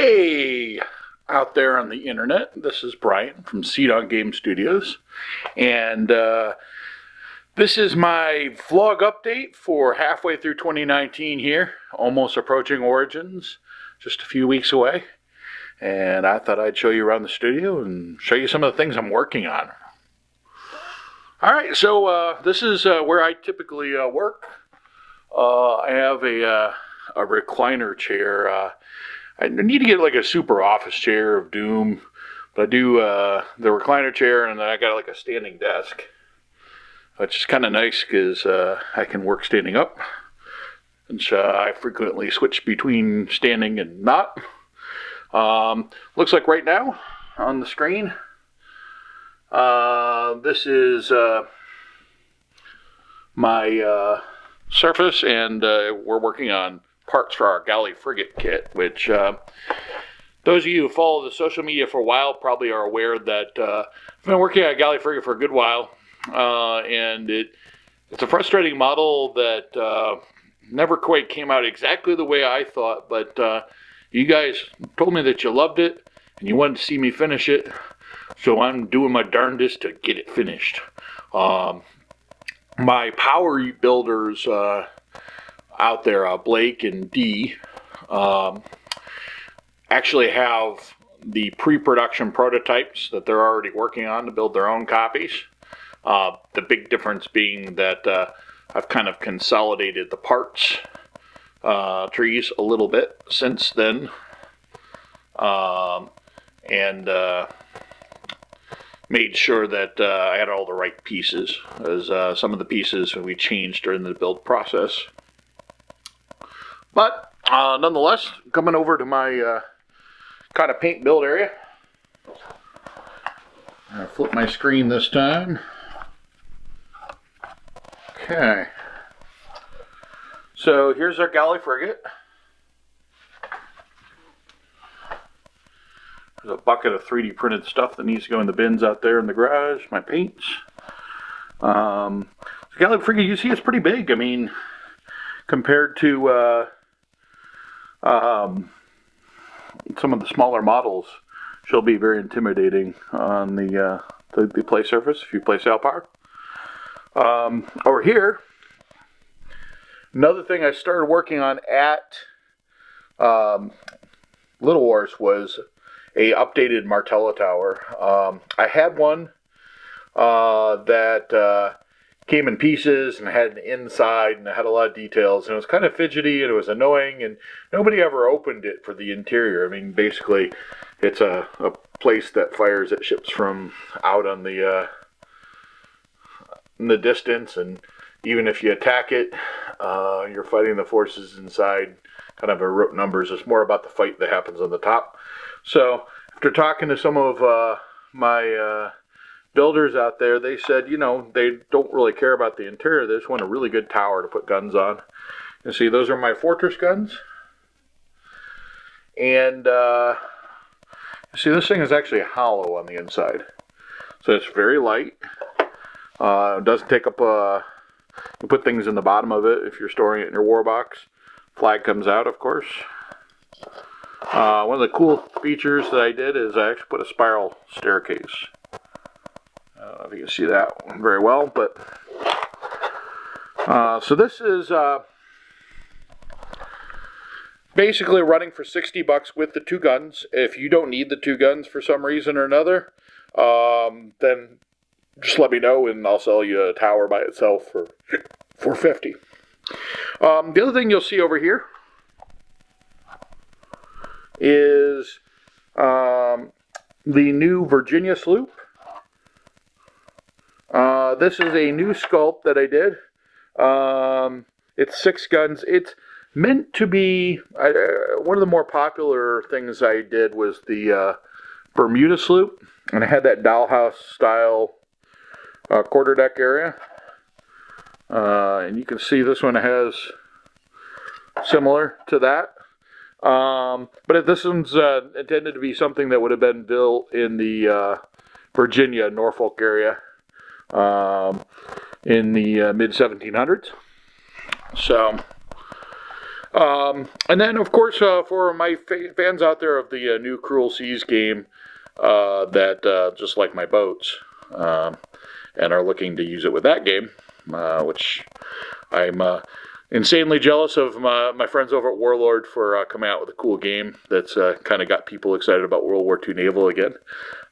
Hey, out there on the internet, this is Brian from Seed on Game Studios, and this is my vlog update for halfway through 2019 here, almost approaching Origins, just a few weeks away, and I thought I'd show you around the studio and show you some of the things I'm working on. Alright, so this is where I typically work. I have a recliner chair. I need to get like a super office chair of doom, but I do the recliner chair, and then I got like a standing desk, which is kind of nice because I can work standing up, which I frequently switch between standing and not. Looks like right now on the screen, this is my Surface, and we're working on parts for our galley frigate kit, which those of you who follow the social media for a while probably are aware that I've been working on a galley frigate for a good while, and it's a frustrating model that never quite came out exactly the way I thought, but you guys told me that you loved it and you wanted to see me finish it, so I'm doing my darndest to get it finished. My power builders out there, Blake and Dee, actually have the pre-production prototypes that they're already working on to build their own copies. The big difference being that I've kind of consolidated the parts trees a little bit since then, and made sure that I had all the right pieces, as some of the pieces we changed during the build process. But nonetheless, coming over to my kind of paint build area. I'll flip my screen this time. Okay. So here's our galley frigate. There's a bucket of 3D printed stuff that needs to go in the bins out there in the garage. My paints. The galley frigate, you see, it's pretty big. I mean, compared to some of the smaller models, she'll be very intimidating on the play surface if you play sail power. Over here, another thing I started working on at Little Wars was a updated Martella tower. I had one that came in pieces and had an inside and it had a lot of details, and it was kind of fidgety and it was annoying, and nobody ever opened it for the interior. I mean, basically it's a place that fires at ships from out on the in the distance, and even if you attack it, you're fighting the forces inside, kind of a rote numbers. It's more about the fight that happens on the top. So after talking to some of my builders out there, they said, you know, they don't really care about the interior. They just want a really good tower to put guns on. You see, those are my Fortress guns. And you see, this thing is actually hollow on the inside. So it's very light. It doesn't take up, you put things in the bottom of it if you're storing it in your war box. Flag comes out, of course. One of the cool features that I did is I actually put a spiral staircase. I don't know if you can see that one very well, but so this is basically running for $60 with the two guns. If you don't need the two guns for some reason or another, then just let me know and I'll sell you a tower by itself for $450. The other thing you'll see over here is the new Virginia sloop. This is a new sculpt that I did. It's 6 guns. It's meant to be, one of the more popular things I did was the Bermuda sloop, and I had that dollhouse style quarterdeck area. And you can see this one has similar to that. But this one's intended to be something that would have been built in the Virginia, Norfolk area in the mid-1700s. So And then, of course, for my fans out there of the new Cruel Seas game that just like my boats and are looking to use it with that game, which I'm insanely jealous of my friends over at Warlord for coming out with a cool game that's kind of got people excited about World War II naval again.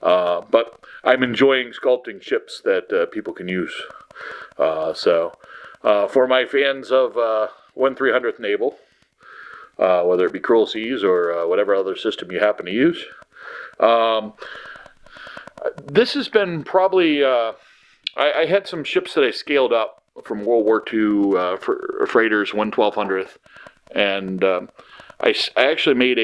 But I'm enjoying sculpting ships that people can use. So for my fans of 1/300th Naval, whether it be Cruel Seas or whatever other system you happen to use, this has been probably... I had some ships that I scaled up from World War II freighters, 1/1200th, and I actually made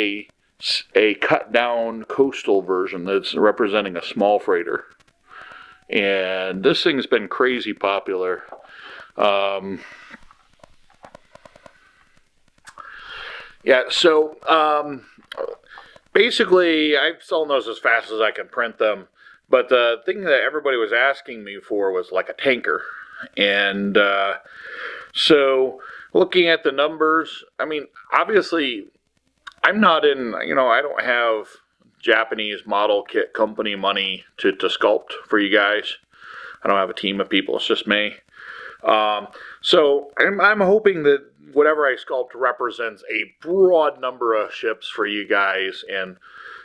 a cut down coastal version that's representing a small freighter, and this thing's been crazy popular. Yeah, so basically I'm selling those as fast as I can print them, but the thing that everybody was asking me for was like a tanker. And so looking at the numbers, I mean, obviously I'm not in, I don't have Japanese model kit company money to sculpt for you guys. I don't have a team of people, it's just me. So I'm hoping that whatever I sculpt represents a broad number of ships for you guys, and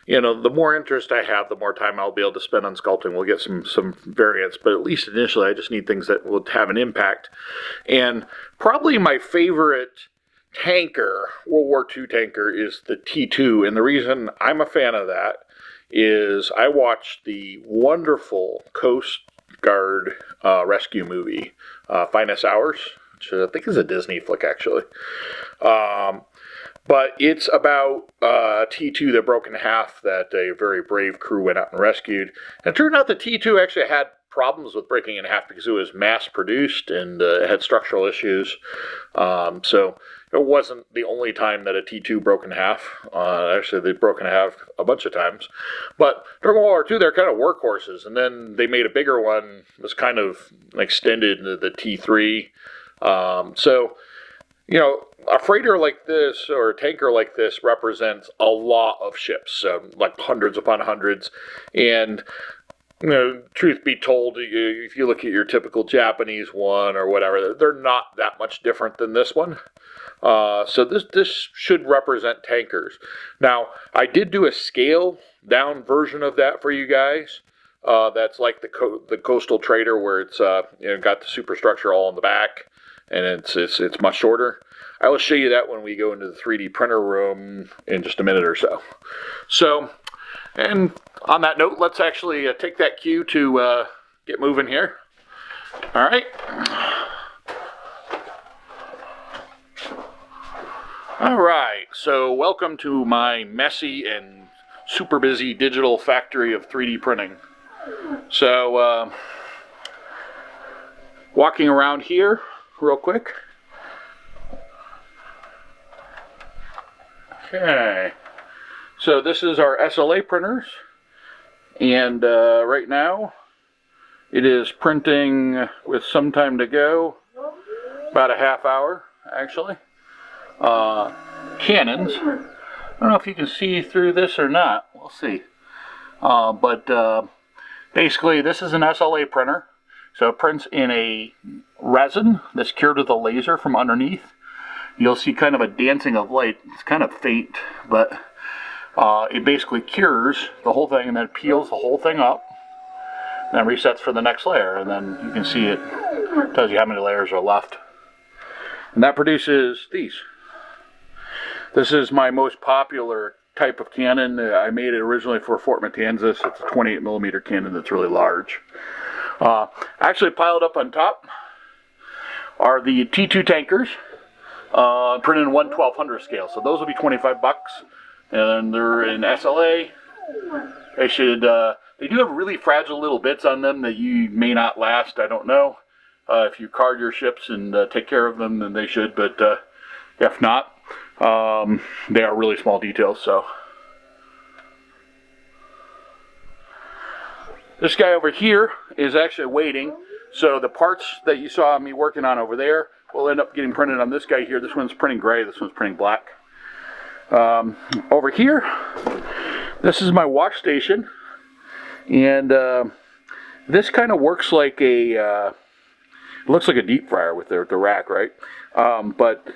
the more interest I have, the more time I'll be able to spend on sculpting. We'll get some variants, but at least initially I just need things that will have an impact. And probably my favorite tanker, World War II tanker, is the T2, and the reason I'm a fan of that is I watched the wonderful Coast Guard rescue movie, Finest Hours, which I think is a Disney flick, actually. But it's about a T2 that broke in half that a very brave crew went out and rescued. And it turned out the T2 actually had problems with breaking in half because it was mass-produced and it had structural issues. So it wasn't the only time that a T2 broke in half. Actually, they broke in half a bunch of times. But during World War II, they're kind of workhorses. And then they made a bigger one that was kind of extended into the T3. So, a freighter like this or a tanker like this represents a lot of ships, like hundreds upon hundreds. And, truth be told, if you look at your typical Japanese one or whatever, they're not that much different than this one. So this should represent tankers. Now, I did do a scale down version of that for you guys. That's like the coastal trader, where it's got the superstructure all in the back, and it's much shorter. I will show you that when we go into the 3D printer room in just a minute or so. So, and on that note, let's actually take that cue to get moving here. All right. All right, so welcome to my messy and super busy digital factory of 3D printing. So, walking around here real quick. Okay, so this is our SLA printers, and right now it is printing with some time to go, about a half hour actually. Cannons. I don't know if you can see through this or not. We'll see. But basically, this is an SLA printer. So it prints in a resin that's cured with a laser from underneath. You'll see kind of a dancing of light. It's kind of faint, but it basically cures the whole thing and then peels the whole thing up. And then resets for the next layer. And then you can see it tells you how many layers are left. And that produces these. This is my most popular type of cannon. I made it originally for Fort Matanzas. It's a 28 millimeter cannon that's really large. Actually piled up on top are the T2 tankers, printed in 1/1200 scale. So those will be $25, and they're in SLA. They should. They do have really fragile little bits on them that you may not last. I don't know. If you card your ships and take care of them, then they should. But if not, they are really small details. So this guy over here is actually waiting. So the parts that you saw me working on over there will end up getting printed on this guy here. This one's printing gray, this one's printing black. Over here, this is my wash station, and this kind of works like a, it looks like a deep fryer with the rack, right? But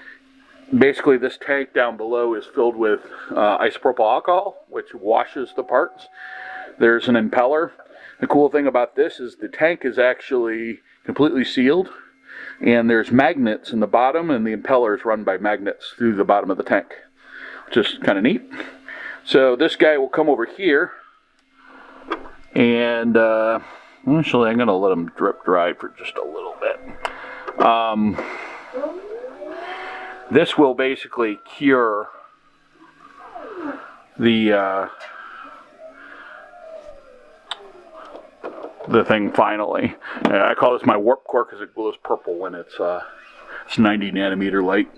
basically this tank down below is filled with isopropyl alcohol, which washes the parts. There's an impeller. The cool thing about this is the tank is actually completely sealed, and there's magnets in the bottom, and the impeller is run by magnets through the bottom of the tank, which is kind of neat. So this guy will come over here, and actually I'm going to let him drip dry for just a little bit. This will basically cure the thing finally. I call this my warp core because it glows purple when it's 90 nanometer light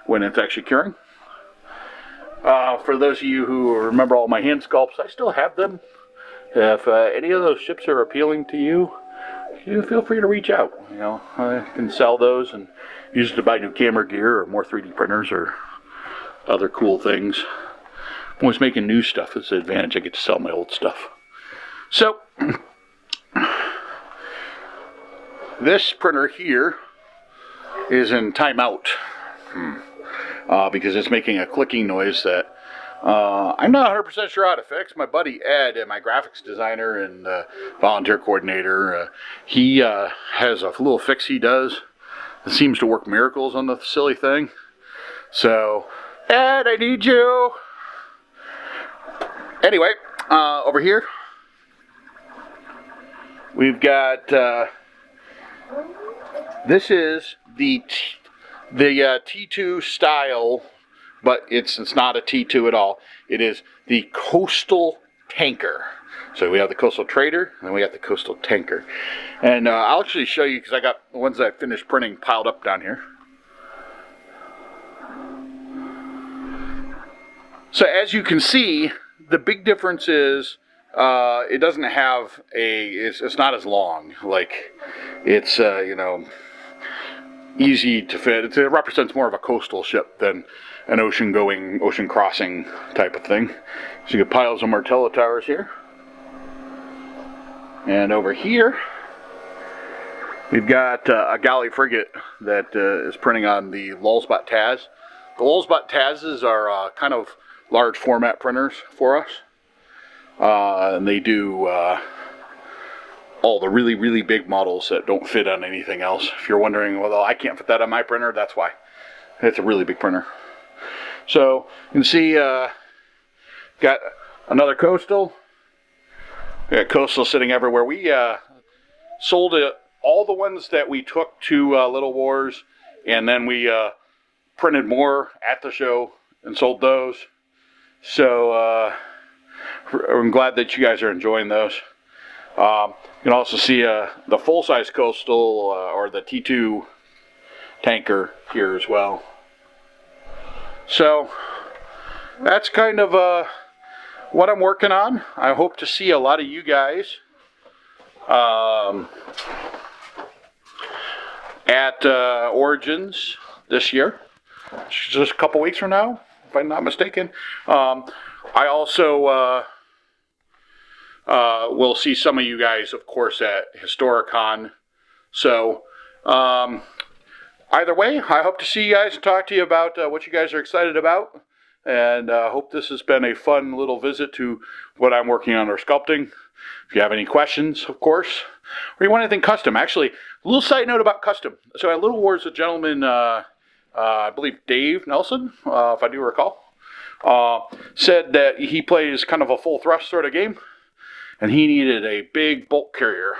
when it's actually curing. For those of you who remember all my hand sculpts, I still have them. If any of those ships are appealing to you, feel free to reach out. You know, I can sell those and use it to buy new camera gear or more 3D printers or other cool things. I'm always making new stuff. It's an advantage. I get to sell my old stuff. So, this printer here is in timeout because it's making a clicking noise that I'm not 100% sure how to fix. My buddy Ed, my graphics designer and volunteer coordinator, he has a little fix he does. It seems to work miracles on the silly thing. So, Ed, I need you. Anyway, over here, we've got, this is the T2 style, but it's not a T2 at all. It is the Coastal Tanker. So we have the Coastal Trader, and then we got the Coastal Tanker. And I'll actually show you, because I got the ones that I finished printing piled up down here. So as you can see, the big difference is it doesn't have it's not as long. Like, it's, you know, easy to fit. It represents more of a coastal ship than an ocean crossing type of thing. So you get piles of Martello towers here. And over here, we've got a galley frigate that is printing on the Lulzbot Taz. The Lulzbot Tazes are kind of large format printers for us. And they do all the really, really big models that don't fit on anything else. If you're wondering, well, I can't fit that on my printer, that's why. It's a really big printer. So, you can see, got another Coastal. We got Coastal sitting everywhere. We sold all the ones that we took to Little Wars, and then we printed more at the show and sold those. So I'm glad that you guys are enjoying those. You can also see the full-size Coastal or the T2 tanker here as well. So that's kind of what I'm working on. I hope to see a lot of you guys at Origins this year, just a couple weeks from now, if I'm not mistaken. I also will see some of you guys, of course, at Historicon. So either way, I hope to see you guys and talk to you about what you guys are excited about. And hope this has been a fun little visit to what I'm working on or sculpting. If you have any questions, of course, or you want anything custom. Actually, a little side note about custom. So at Little Wars, a gentleman, I believe Dave Nelson, if I do recall, said that he plays kind of a full thrust sort of game, and he needed a big bulk carrier.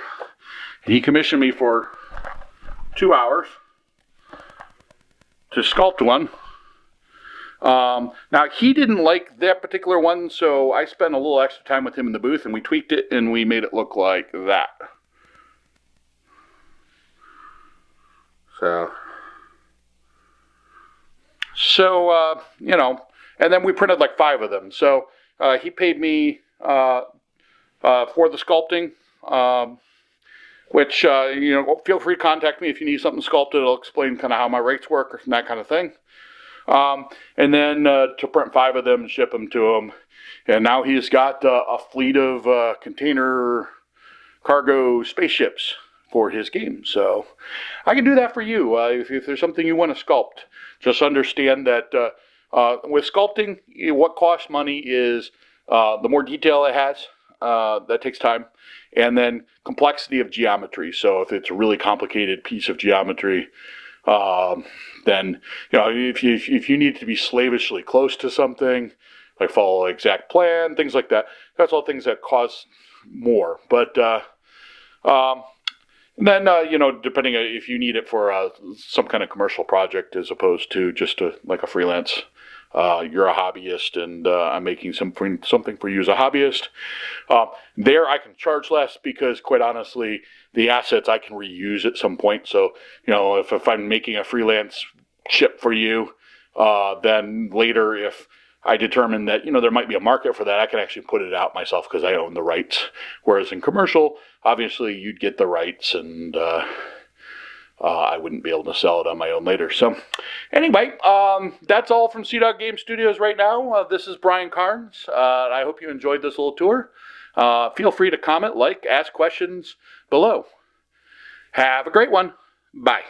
And he commissioned me for 2 hours to sculpt one. Now, he didn't like that particular one, so I spent a little extra time with him in the booth, and we tweaked it, and we made it look like that. So, you know, and then we printed like 5 of them. So, he paid me for the sculpting. which, feel free to contact me if you need something sculpted. I'll explain kind of how my rates work and that kind of thing. And then to print 5 of them and ship them to him. And now he's got a fleet of container cargo spaceships for his game. So I can do that for you. If there's something you want to sculpt, just understand that with sculpting, what costs money is the more detail it has. That takes time. And then complexity of geometry. So if it's a really complicated piece of geometry, then, if you need to be slavishly close to something, like follow an exact plan, things like that, that's all things that cost more. But then, depending on if you need it for some kind of commercial project as opposed to just like a freelance, you're a hobbyist and I'm making something for you as a hobbyist. There I can charge less because, quite honestly, the assets I can reuse at some point. So, if I'm making a freelance ship for you, then later if I determine that, there might be a market for that, I can actually put it out myself because I own the rights. Whereas in commercial, obviously you'd get the rights and I wouldn't be able to sell it on my own later. So anyway, that's all from Sea-Dog Game Studios right now. This is Brian Carnes. I hope you enjoyed this little tour. Feel free to comment, ask questions below. Have a great one. Bye.